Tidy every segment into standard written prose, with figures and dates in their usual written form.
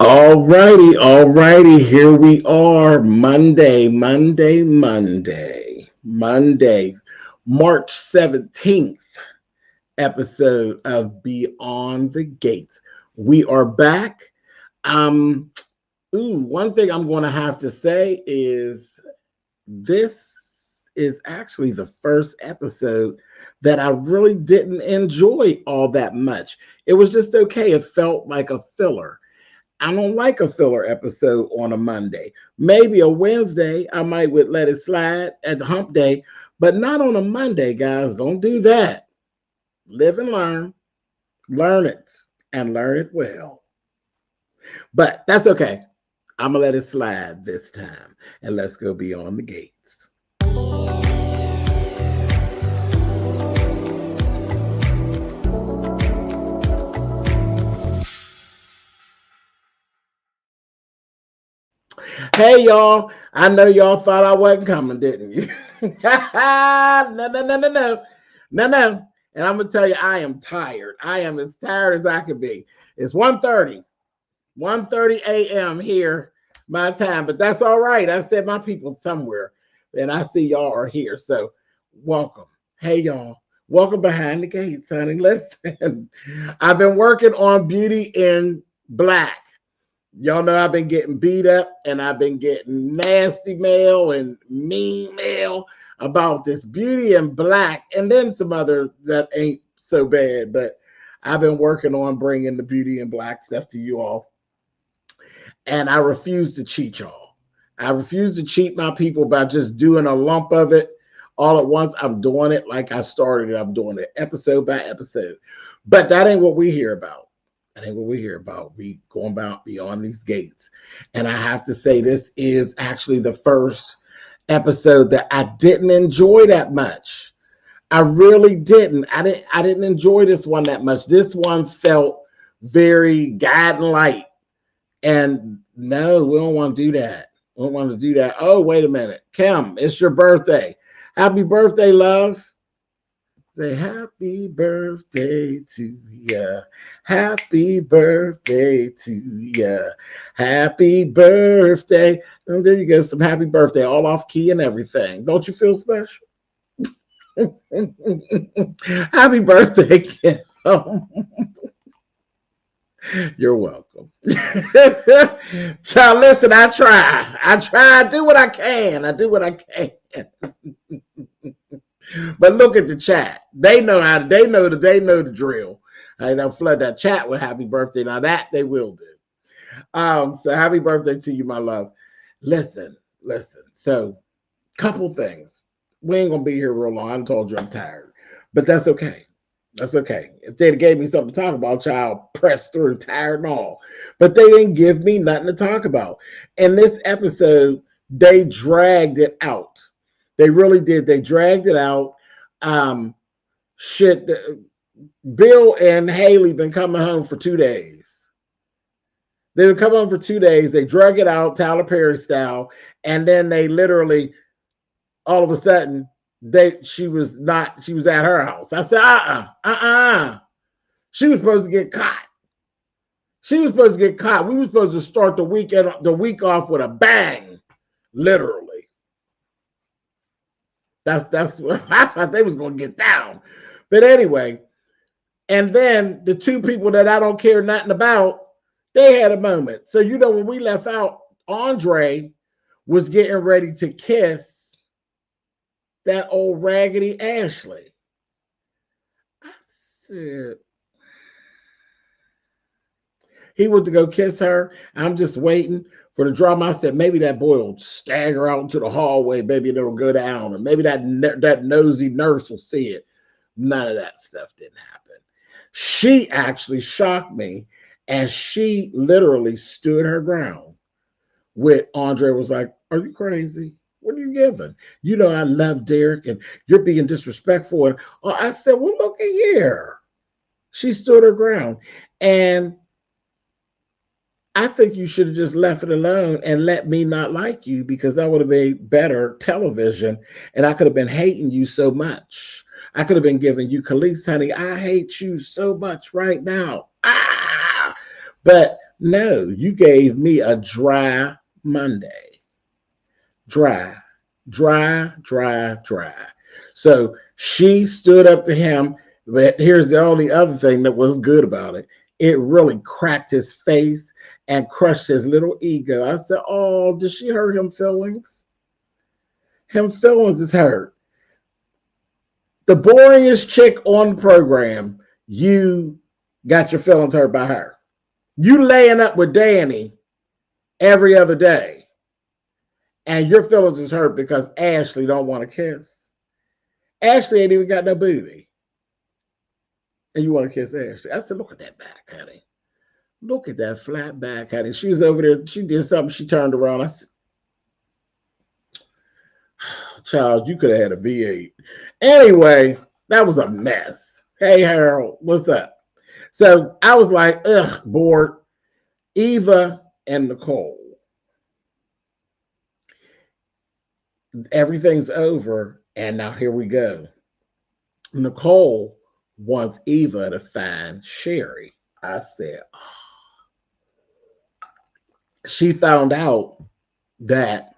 All righty. Here we are. Monday, March 17th episode of Beyond the Gates. We are back. Um, One thing I'm going to have to say is this is actually the first episode that I really didn't enjoy all that much. It was just okay. It felt like a filler. I don't like a filler episode on a Monday. Maybe a Wednesday, I might would let it slide at the hump day, but not on a Monday, guys. Don't do that. Live and learn it, and learn it well. But that's okay. I'm gonna let it slide this time, and let's go beyond the gates. Hey y'all, I know y'all thought I wasn't coming, didn't you? No. And I'm gonna tell you, I am tired. I am as tired as I could be. It's 1:30 a.m. here, my time, but that's all right. I said my people somewhere, and I see y'all are here. So welcome. Hey y'all. Welcome behind the gates, honey. Listen, I've been working on Beauty in Black. Y'all know I've been getting beat up and I've been getting nasty mail and mean mail about this Beauty in Black and then some other that ain't so bad, but I've been working on bringing the Beauty in Black stuff to you all. And I refuse to cheat y'all. I refuse to cheat my people by just doing a lump of it all at once. I'm doing it like I started it. I'm doing it episode by episode. But that ain't what we hear about. That ain't what we hear about. We going about beyond these gates. And I have to say, this is actually the first episode that I didn't enjoy that much. I really didn't. I didn't enjoy this one that much. This one felt very guiding light. And no, we don't want to do that. We don't want to do that. Oh, wait a minute. Kim, it's your birthday. Happy birthday, love. Say happy birthday to ya. Happy birthday to ya. Happy birthday. Oh, there you go. Some happy birthday, all off key and everything. Don't you feel special? Happy birthday, Kim. You're welcome. Child, listen, I try. I do what I can. I do what I can. But look at the chat. They know the drill. They'll flood that chat with happy birthday. Now that they will do. So happy birthday to you, my love. Listen. So, couple things. We ain't gonna be here real long. I told you I'm tired, but that's okay. That's okay. If they'd gave me something to talk about, child, press through, tired and all. But they didn't give me nothing to talk about. In this episode, they dragged it out. They really did. They dragged it out. Bill and Haley been coming home for 2 days. They would come home for 2 days. They drug it out, Tyler Perry style, and then they literally, all of a sudden, she was at her house. I said, She was supposed to get caught. We were supposed to start the week off with a bang, literally. That's what I thought they was gonna get down. But anyway, and then the two people that I don't care nothing about, they had a moment. So when we left out, Andre was getting ready to kiss that old raggedy Ashley. I said, he went to go kiss her. I'm just waiting for the drama. I said, maybe that boy will stagger out into the hallway. Maybe it'll go down. Or maybe that nosy nurse will see it. None of that stuff didn't happen. She actually shocked me. And she literally stood her ground. With Andre was like, are you crazy? What are you giving? I love Derek and you're being disrespectful. And I said, well, look at here. She stood her ground. And I think you should have just left it alone and let me not like you, because that would have been better television. And I could have been hating you so much. I could have been giving you, Khalees, honey, I hate you so much right now. But No, you gave me a dry Monday. Dry, dry. So she stood up to him. But here's the only other thing that was good about it. It really cracked his face and crushed his little ego. I said, oh, did she hurt him feelings? Him feelings is hurt. The boringest chick on the program, you got your feelings hurt by her. You laying up with Danny every other day, and your feelings is hurt because Ashley don't want to kiss. Ashley ain't even got no booty, and you want to kiss Ashley. I said, look at that back, honey. Look at that flat back, honey. She was over there. She did something. She turned around. I said, child, you could have had a V8. Anyway, that was a mess. Hey, Harold, what's up? So I was like, ugh, bored. Eva and Nicole. Everything's over, and now here we go. Nicole wants Eva to find Sherry. I said, oh. She found out that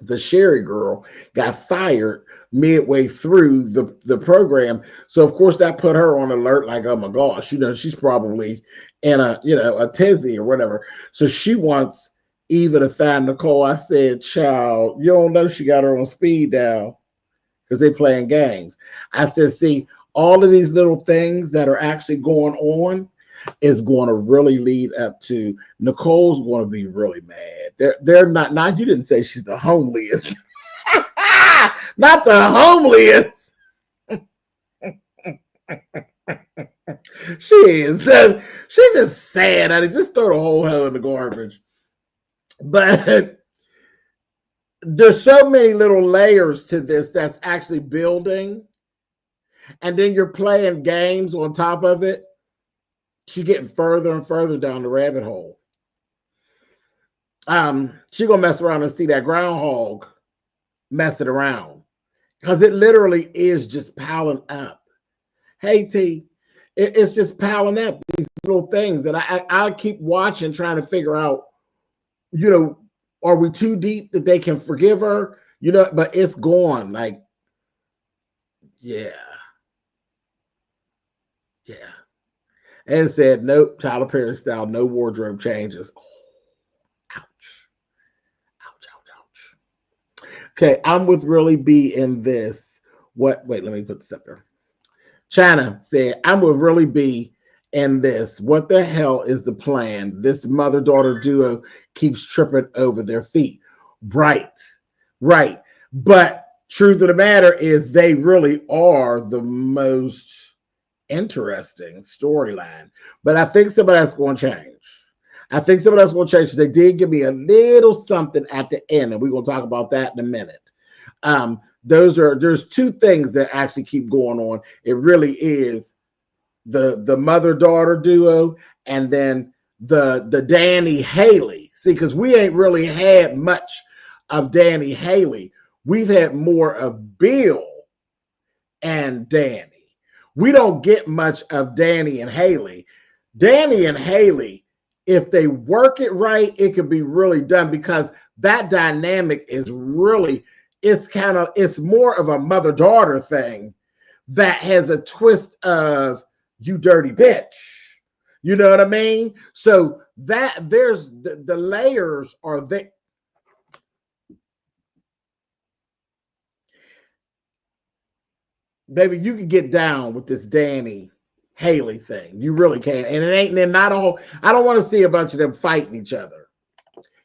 the Sherry girl got fired midway through the program. So of course that put her on alert, like, oh my gosh, she's probably in a tizzy or whatever. So she wants Eva to find Nicole. I said, child, you don't know she got her on speed dial because they playing games. I said, see, all of these little things that are actually going on is going to really lead up to Nicole's going to be really mad. They're not, you didn't say she's the homeliest. Not the homeliest. She is. She's just sad. I mean, just throw the whole hell in the garbage. But there's so many little layers to this that's actually building. And then you're playing games on top of it. She's getting further and further down the rabbit hole. She's gonna mess around and see that groundhog messing around. Because it literally is just piling up. Hey T, it's just piling up, these little things. And I keep watching, trying to figure out, are we too deep that they can forgive her? But it's gone. Like, yeah. And it said, nope, Tyler Perry style, no wardrobe changes. Oh, ouch. Okay, I'm with Really B in this. Wait, let me put this up there. China said, I'm with Really B in this. What the hell is the plan? This mother-daughter duo keeps tripping over their feet. Right. But truth of the matter is they really are the most interesting storyline. But I think some of that's going to change. They did give me a little something at the end, and we're going to talk about that in a minute. There's two things that actually keep going on. It really is the mother-daughter duo, and then the Danny Haley. See, because we ain't really had much of Danny Haley. We've had more of Bill and Danny. We don't get much of Danny and Haley. Danny and Haley, if they work it right, it could be really done, because that dynamic is really, it's more of a mother-daughter thing that has a twist of you dirty bitch. You know what I mean? So that there's the layers are there. Baby, you can get down with this Danny Haley thing. You really can. And they're not all, I don't want to see a bunch of them fighting each other,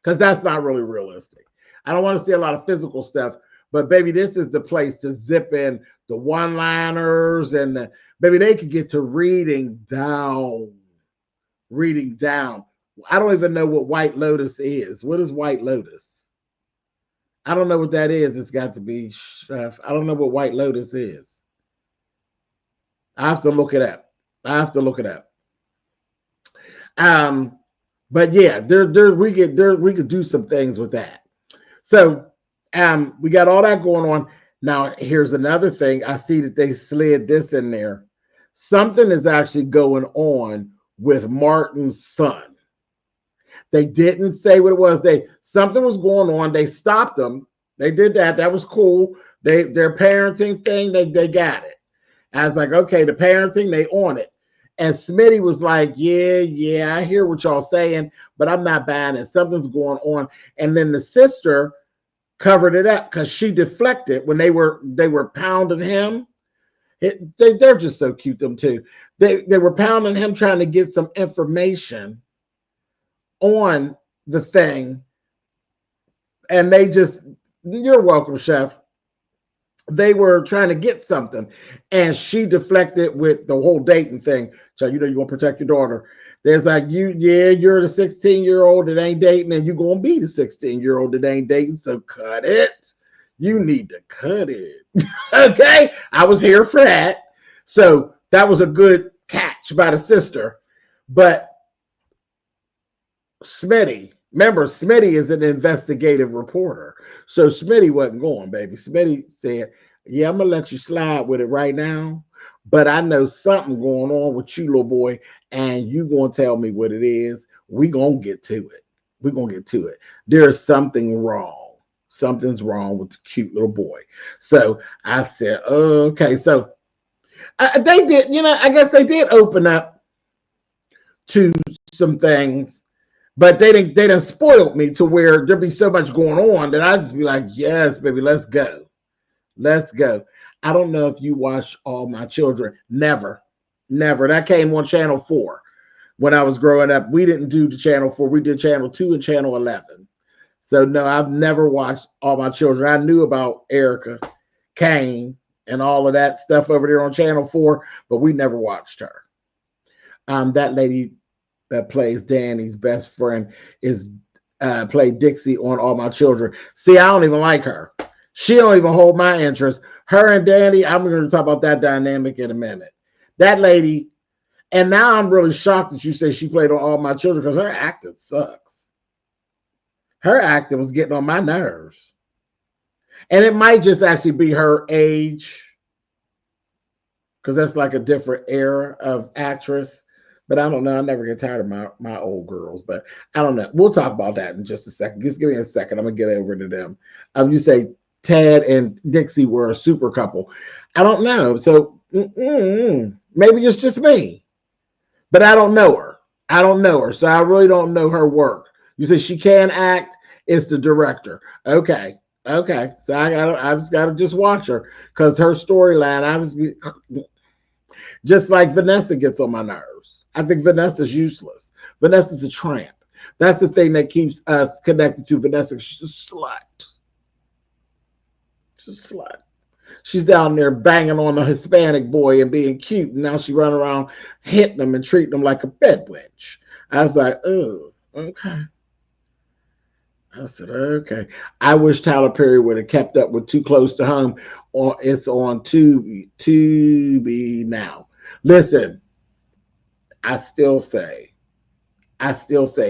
because that's not really realistic. I don't want to see a lot of physical stuff, but baby, this is the place to zip in the one-liners, and baby, they could get to reading down. I don't even know what White Lotus is. What is White Lotus? I don't know what that is. It's got to be, I don't know what White Lotus is. I have to look it up. But yeah, we could do some things with that. So we got all that going on. Now here's another thing. I see that they slid this in there. Something is actually going on with Martin's son. They didn't say what it was. Something was going on. They stopped them. They did that. That was cool. Their parenting thing, they got it. I was like, okay, the parenting, they on it. And Smitty was like, yeah, I hear what y'all saying, but I'm not buying it. Something's going on. And then the sister covered it up because she deflected when they were pounding him. They're just so cute, them two. They were pounding him, trying to get some information on the thing. And you're welcome, Chef. They were trying to get something, and she deflected with the whole dating thing. So, you want to protect your daughter. There's like, you're the 16-year-old that ain't dating, and you're going to be the 16-year-old that ain't dating. So cut it. You need to cut it. Okay. I was here for that. So that was a good catch by the sister. But Smitty is an investigative reporter. So Smitty wasn't going, baby. Smitty said, yeah, I'm going to let you slide with it right now, but I know something going on with you, little boy, and you going to tell me what it is. We're going to get to it. There's something wrong. Something's wrong with the cute little boy. So I said, okay. So they did, I guess they did open up to some things. But they done spoiled me to where there'd be so much going on that I'd just be like, yes, baby, let's go. Let's go. I don't know if you watch All My Children. Never. That came on Channel 4 when I was growing up. We didn't do the Channel 4. We did Channel 2 and Channel 11. So, no, I've never watched All My Children. I knew about Erica Kane and all of that stuff over there on Channel 4, but we never watched her. That lady that plays Danny's best friend played Dixie on All My Children. See, I don't even like her. She don't even hold my interest. Her and Danny, I'm going to talk about that dynamic in a minute. That lady, and now I'm really shocked that you say she played on All My Children because her acting sucks. Her acting was getting on my nerves. And it might just actually be her age, because that's like a different era of actress. But I don't know. I never get tired of my old girls. But I don't know. We'll talk about that in just a second. Just give me a second. I'm going to get over to them. You say Ted and Dixie were a super couple. I don't know. So maybe it's just me. But I don't know her. So I really don't know her work. You say she can act. It's the director. Okay. So I just got to just watch her because her storyline, just like Vanessa gets on my nerves. I think Vanessa's useless. Vanessa's a tramp. That's the thing that keeps us connected to Vanessa. She's a slut. She's down there banging on a Hispanic boy and being cute. And now she running around hitting him and treating him like a bed wench. I was like, oh, okay. I said, okay. I wish Tyler Perry would have kept up with Too Close to Home. Or it's on Tubi now. Listen, I still say,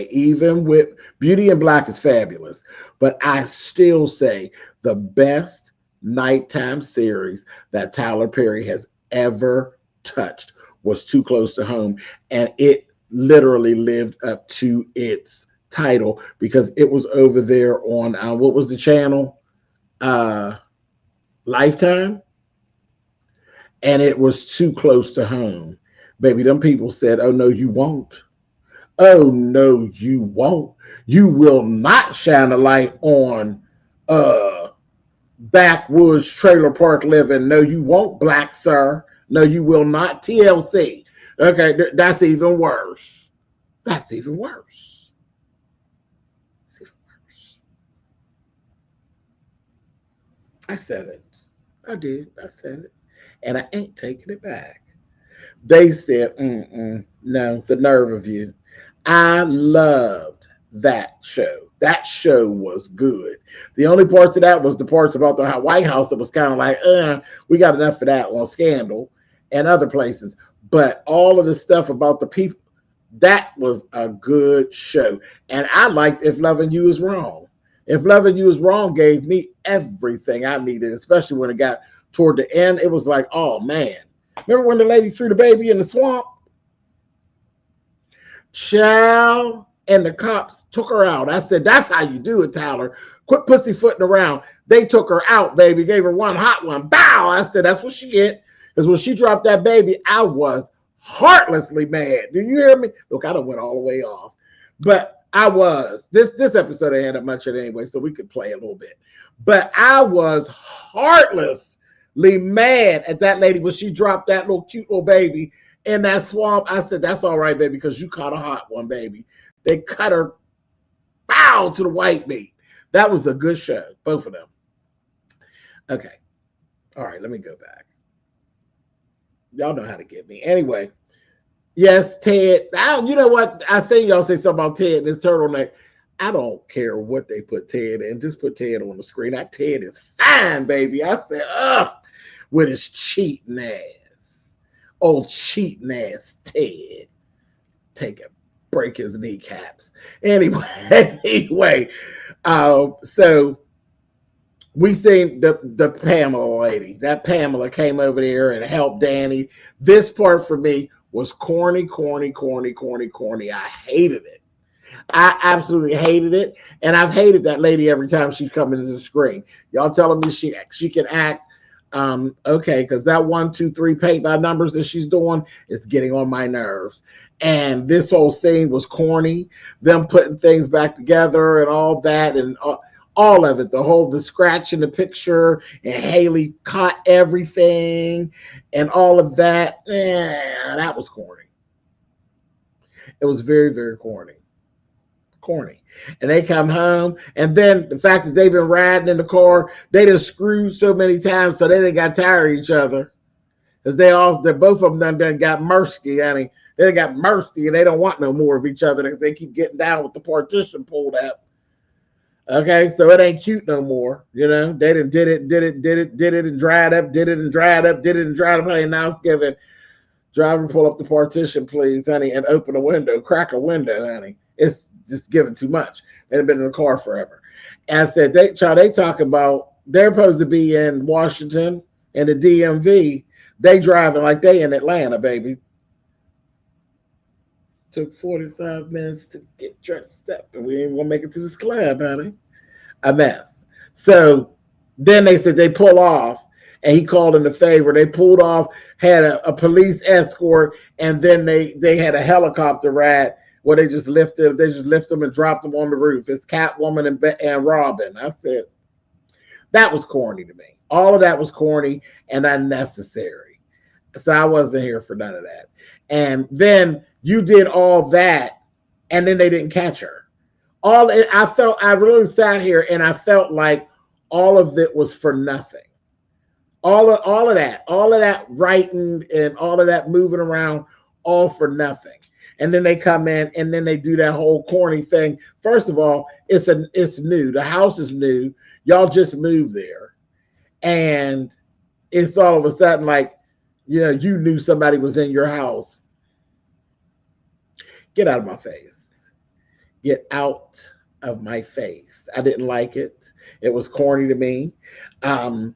even with Beauty and Black is fabulous, but I still say the best nighttime series that Tyler Perry has ever touched was Too Close to Home. And it literally lived up to its title because it was over there on, what was the channel? Lifetime. And it was Too Close to Home. Baby, them people said, oh, no, you won't. Oh, no, you won't. You will not shine a light on backwoods trailer park living. No, you won't, black sir. No, you will not. TLC. Okay, that's even worse. That's even worse. I said it. I did. I said it. And I ain't taking it back. They said, no, the nerve of you. I loved that show. That show was good. The only parts of that was the parts about the White House that was kind of like, we got enough of that on Scandal and other places. But all of the stuff about the people, that was a good show. And I liked If Loving You Is Wrong. If Loving You Is Wrong gave me everything I needed, especially when it got toward the end. It was like, oh, man. Remember when the lady threw the baby in the swamp? Child, and the cops took her out. I said, that's how you do it, Tyler. Quit pussyfooting around. They took her out, baby. Gave her one hot one. Bow. I said, that's what she get. Because when she dropped that baby, I was heartlessly mad. Do you hear me? Look, I done went all the way off. But I was. This episode I had up much of it anyway, so we could play a little bit. But I was heartlessly mad at that lady when she dropped that little cute little baby in that swamp. I said, that's all right, baby, because you caught a hot one, baby. They cut her, bow, to the white meat. That was a good show, both of them. Okay. All right, let me go back. Y'all know how to get me. Anyway, yes, Ted. You know what? I say y'all say something about Ted, this turtleneck. I don't care what they put Ted in. Just put Ted on the screen. That Ted is fine, baby. I said, ugh, with his cheating ass. Old cheating ass Ted. Take it. Break his kneecaps. Anyway, so we seen the Pamela lady. That Pamela came over there and helped Danny. This part for me was corny. I hated it. I absolutely hated it. And I've hated that lady every time she's coming into the screen. Y'all telling me she can act. Okay, because that 1, 2, 3 paint by numbers that she's doing is getting on my nerves. And this whole scene was corny. Them putting things back together and all that, and all of it. The scratch in the picture, and Haley caught everything, and all of that. That was corny. It was very, very corny. And they come home, and then the fact that they've been riding in the car, they just screwed so many times, so they done got tired of each other. Because both of them done got mercy, honey. They got mercy, and they don't want no more of each other because they keep getting down with the partition pulled up. Okay, so it ain't cute no more. You know, they done did it and dried up, did it and dried up. Honey, now it's giving, driver, pull up the partition, please, honey, and open a window, crack a window, honey. It's just giving too much. They've been in the car forever. And I said, they talk about, they're supposed to be in Washington and the DMV. They driving like they in Atlanta, baby. Took 45 minutes to get dressed up, and we ain't gonna make it to this club, honey. A mess. So then they said they pull off, and he called in a favor. They pulled off, had a police escort, and then they had a helicopter ride where they just lift them and dropped them on the roof. It's Catwoman and Robin. I said, that was corny to me. All of that was corny and unnecessary. So I wasn't here for none of that. And then you did all that, and then they didn't catch her. I really sat here and I felt like all of it was for nothing. All of that writing and all of that moving around, all for nothing. And then they come in and then they do that whole corny thing. First of all, it's new. The house is new. Y'all just moved there. And it's all of a sudden like, you knew somebody was in your house. Get out of my face. Get out of my face. I didn't like it. It was corny to me. I don't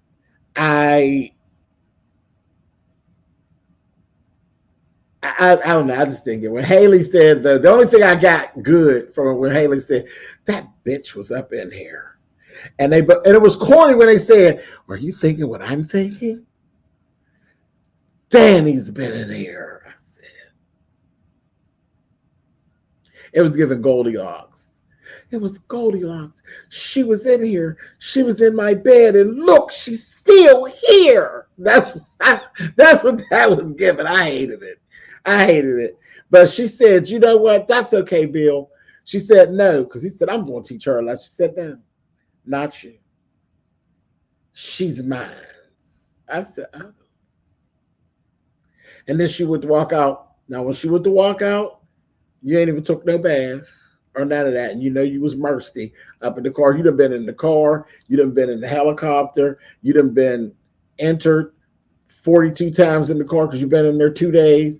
know. I just think when Haley said the only thing I got good from when Haley said that bitch was up in here, and it was corny when they said, "Are you thinking what I'm thinking?" Danny's been in here. I said it was giving Goldilocks. It was Goldilocks. She was in here. She was in my bed, and look, she's still here. That's what that was giving. I hated it. But she said, you know what? That's okay, Bill. She said no, because he said, I'm going to teach her a lesson. She said, no, not you. She's mine. I said, oh. And then she would walk out. Now, when she went to walk out, you ain't even took no bath or none of that. And you was mercy up in the car. You done been in the car. You done been in the helicopter. You done been entered 42 times in the car because you've been in there 2 days.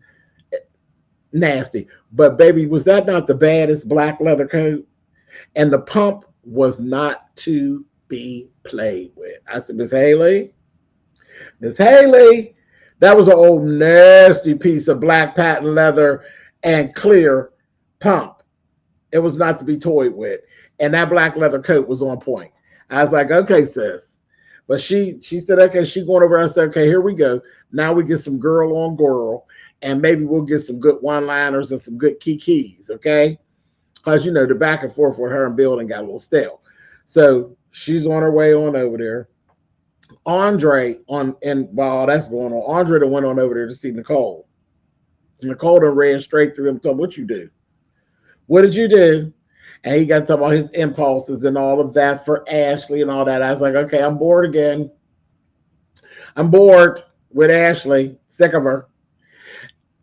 Nasty. But baby, was that not the baddest black leather coat? And the pump was not to be played with. I said, Miss Haley, that was an old nasty piece of black patent leather and clear pump. It was not to be toyed with. And that black leather coat was on point. I was like, okay, sis. But she said, okay, she going over. I said, okay, here we go. Now we get some girl on girl, and maybe we'll get some good one-liners and some good kikis, okay? Because, the back and forth with her and Bill got a little stale. So she's on her way on over there. Andre, and while that's going on, Andre then went on over there to see Nicole. Nicole done ran straight through him and told him, what you do? What did you do? And he got to talk about his impulses and all of that for Ashley and all that. I was like, okay, I'm bored again. I'm bored with Ashley, sick of her.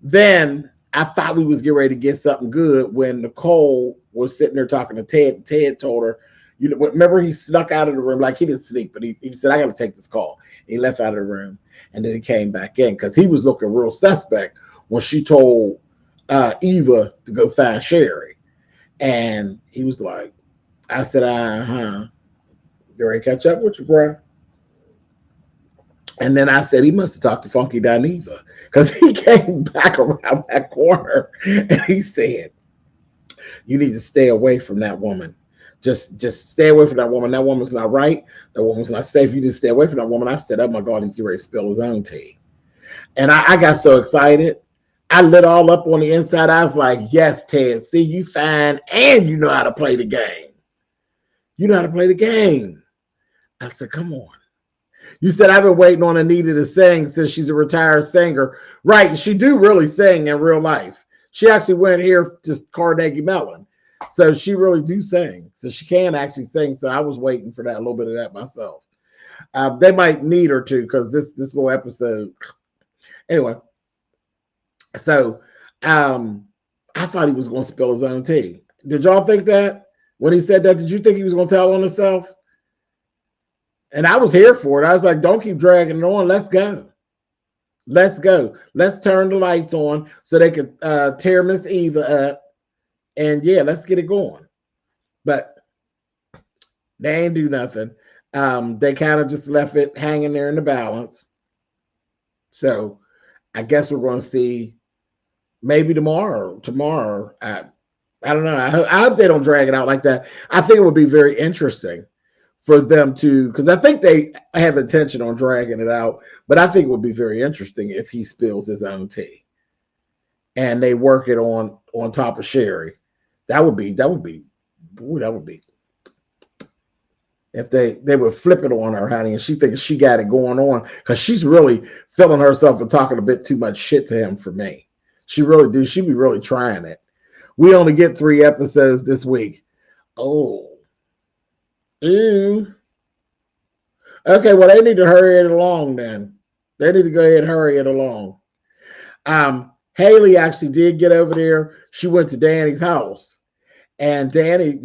Then I thought we was getting ready to get something good when Nicole was sitting there talking to Ted. Ted told her, remember he snuck out of the room, like he didn't sneak, but he said, I got to take this call. He left out of the room, and then he came back in because he was looking real suspect when she told Eva to go find Sherry. And he was like, I said, you ready to catch up with you, bro? And then I said, he must have talked to Funky Dineva because he came back around that corner and he said, you need to stay away from that woman. Just stay away from that woman. That woman's not right. That woman's not safe. You need to stay away from that woman. I said, oh my God, he's ready to spill his own tea. And I got so excited. I lit all up on the inside. I was like, yes, Ted, see, you fine and you know how to play the game. You know how to play the game. I said, come on. You said, I've been waiting on Anita to sing since she's a retired singer. Right, she do really sing in real life. She actually went here just Carnegie Mellon. So she really do sing. So she can actually sing. So I was waiting for that, a little bit of that myself. They might need her to because this little episode. Anyway. So I thought he was going to spill his own tea. Did y'all think that? When he said that, did you think he was going to tell on himself? And I was here for it. I was like, don't keep dragging it on. Let's go. Let's go. Let's turn the lights on so they can tear Miss Eva up. And yeah, let's get it going. But they ain't do nothing. They kind of just left it hanging there in the balance. So I guess we're going to see maybe tomorrow. I don't know. I hope they don't drag it out like that. I think it would be very interesting for them to, because I think they have intention on dragging it out, but I think it would be very interesting if he spills his own tea and they work it on top of Sherry. That would be if they would flip it on her, honey, and she thinks she got it going on because she's really feeling herself and talking a bit too much shit to him for me. She really do. She be really trying it. We only get 3 episodes this week. Oh. Ew. Okay, well, they need to hurry it along then. They need to go ahead and hurry it along. Haley actually did get over there. She went to Danny's house. And Danny,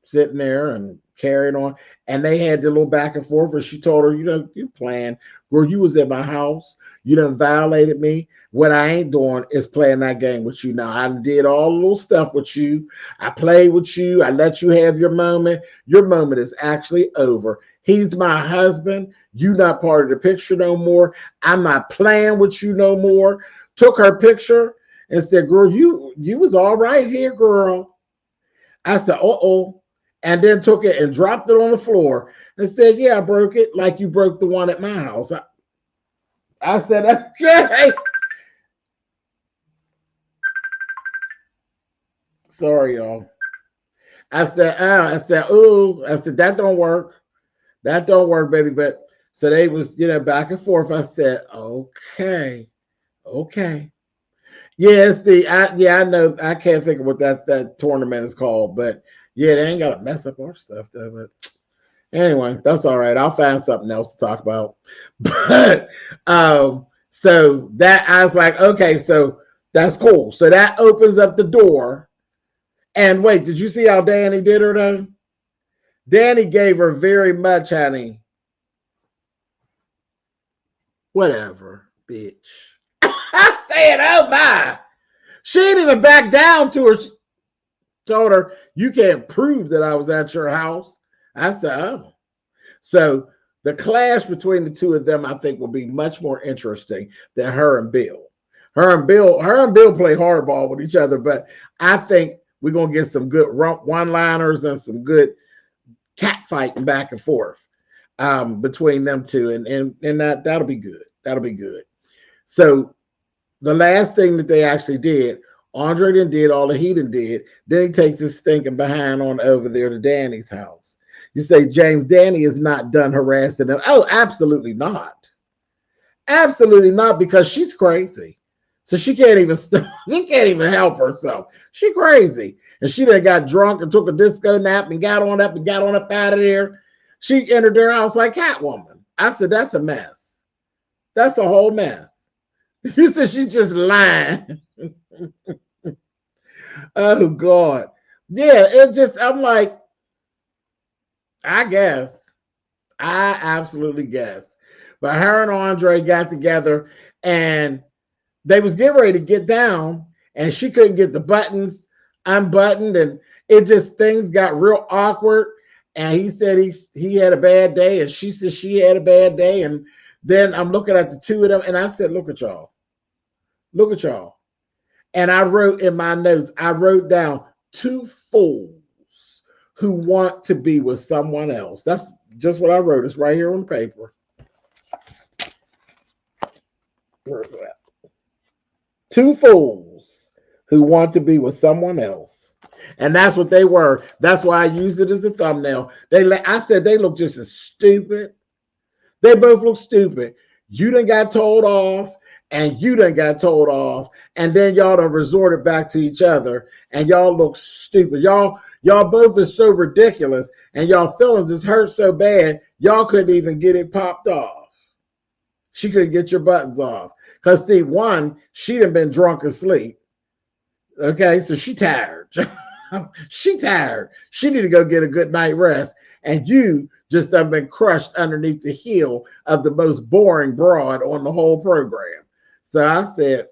sitting there and carrying on. And they had the little back and forth where she told her, you playing. Girl, you was at my house. You done violated me. What I ain't doing is playing that game with you. Now, I did all the little stuff with you. I played with you. I let you have your moment. Your moment is actually over. He's my husband. You not part of the picture no more. I'm not playing with you no more. Took her picture and said, girl, you was all right here, girl. I said, uh-oh. And then took it and dropped it on the floor and said, yeah, I broke it like you broke the one at my house. I said, okay. Sorry, y'all. I said, ooh. I said, that don't work. That don't work, baby. But so they was, back and forth. I said, okay. Yeah, I know. I can't think of what that tournament is called, but yeah, they ain't got to mess up our stuff though. But anyway, that's all right. I'll find something else to talk about. But so that I was like, okay, so that's cool. So that opens up the door. And wait, did you see how Danny did her though? Danny gave her very much, honey. Whatever, bitch. I said, oh my. She didn't even back down to her. She told her, you can't prove that I was at your house. I said, oh. So the clash between the two of them, I think, will be much more interesting than her and Bill. Her and Bill play hardball with each other, but I think we're gonna get some good one-liners and some good cat fighting back and forth between them two, and that'll be good. That'll be good. So the last thing that they actually did, Andre did all that he did. Then he takes his stinking behind on over there to Danny's house. You say, James, Danny is not done harassing them. Oh, absolutely not. Absolutely not, because she's crazy. So she can't even stop. She can't even help herself. She crazy. And she done got drunk and took a disco nap and got on up out of there. She entered their house like Catwoman. I said, that's a mess. That's a whole mess. You said she's just lying. Oh, God. Yeah, it just, I'm like, I guess. I absolutely guess. But her and Andre got together and they was getting ready to get down and she couldn't get the buttons unbuttoned, and it just, things got real awkward. And he said he had a bad day, and she said she had a bad day. And then I'm looking at the two of them and I said, look at y'all. Look at y'all. And I wrote in my notes, I wrote down, two fools who want to be with someone else. That's just what I wrote. It's right here on the paper. Where's that? Two fools who want to be with someone else. And that's what they were. That's why I used it as a thumbnail. I said they look just as stupid. They both look stupid. You done got told off, and you done got told off, and then y'all done resorted back to each other, and y'all look stupid. Y'all both are so ridiculous, and y'all feelings is hurt so bad, y'all couldn't even get it popped off. She couldn't get your buttons off. Because, see, one, she done been drunk asleep. Okay, so she tired. She tired. She need to go get a good night rest. And you just have been crushed underneath the heel of the most boring broad on the whole program. So I said,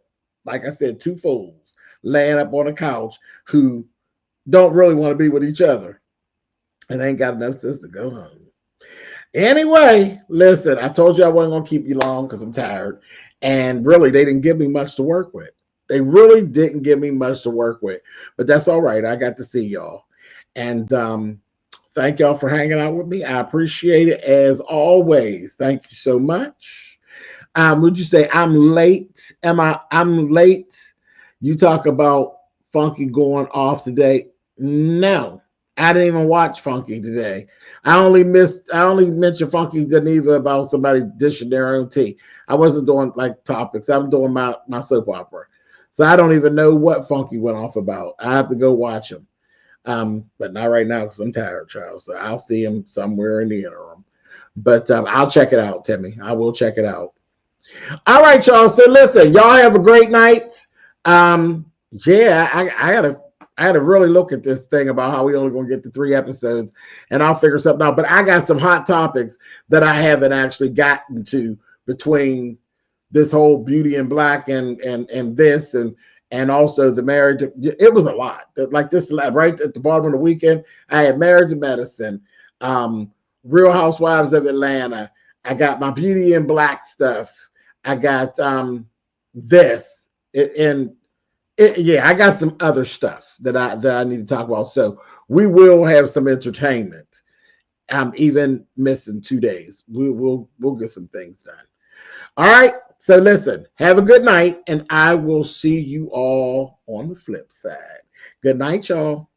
like I said, two fools laying up on a couch who don't really want to be with each other and ain't got enough sense to go home. Anyway, listen, I told you I wasn't going to keep you long because I'm tired. And really, they didn't give me much to work with. They really didn't give me much to work with. But that's all right. I got to see y'all. And thank y'all for hanging out with me. I appreciate it as always. Thank you so much. Would you say I'm late? I'm late? You talk about Funky going off today. No, I didn't even watch Funky today. I only mentioned Funky Geneva about somebody dishing their own tea. I wasn't doing like topics. I'm doing my soap opera. So I don't even know what Funky went off about. I have to go watch him. But not right now because I'm tired, Charles. So I'll see him somewhere in the interim. But I'll check it out, Timmy. I will check it out. All right, y'all. So listen, y'all have a great night. Yeah, I had to really look at this thing about how we only going to get to 3 episodes, and I'll figure something out. But I got some hot topics that I haven't actually gotten to between this whole Beauty in Black and this and also the Married to, it was a lot. Like this right at the bottom of the weekend, I had Married to Medicine, Real Housewives of Atlanta. I got my Beauty in Black stuff. I got this yeah, I got some other stuff that I need to talk about. So we will have some entertainment. I'm even missing 2 days. We'll get some things done. All right. So listen, have a good night, and I will see you all on the flip side. Good night, y'all.